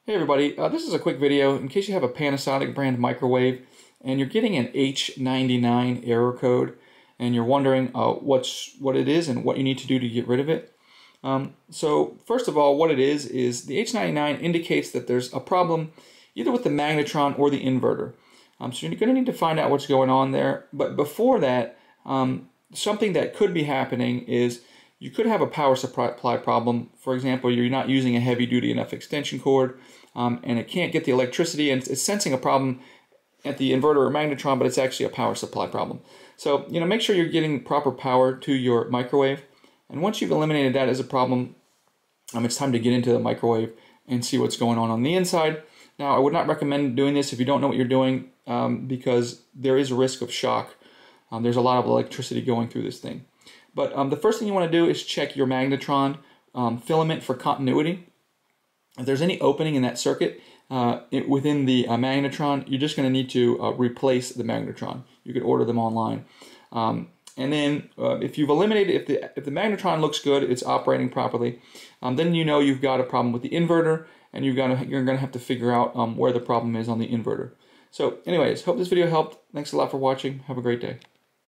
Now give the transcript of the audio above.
Hey everybody, this is a quick video in case you have a Panasonic brand microwave and you're getting an H99 error code and you're wondering what it is and what you need to do to get rid of it. So first of all, what it is the H99 indicates that there's a problem either with the magnetron or the inverter. So you're going to need to find out what's going on there. But before that, something that could be happening is you could have a power supply problem. For example, you're not using a heavy-duty enough extension cord, and it can't get the electricity, and it's sensing a problem at the inverter or magnetron, but it's actually a power supply problem. So, make sure you're getting proper power to your microwave. And once you've eliminated that as a problem, it's time to get into the microwave and see what's going on the inside. Now, I would not recommend doing this if you don't know what you're doing, because there is a risk of shock. There's a lot of electricity going through this thing. But the first thing you want to do is check your magnetron filament for continuity. If there's any opening in that circuit within the magnetron, you're just going to need to replace the magnetron. You could order them online. And then if you've eliminated, if the magnetron looks good, it's operating properly, then you've got a problem with the inverter, and you're going to have to figure out where the problem is on the inverter. So anyways, hope this video helped. Thanks a lot for watching. Have a great day.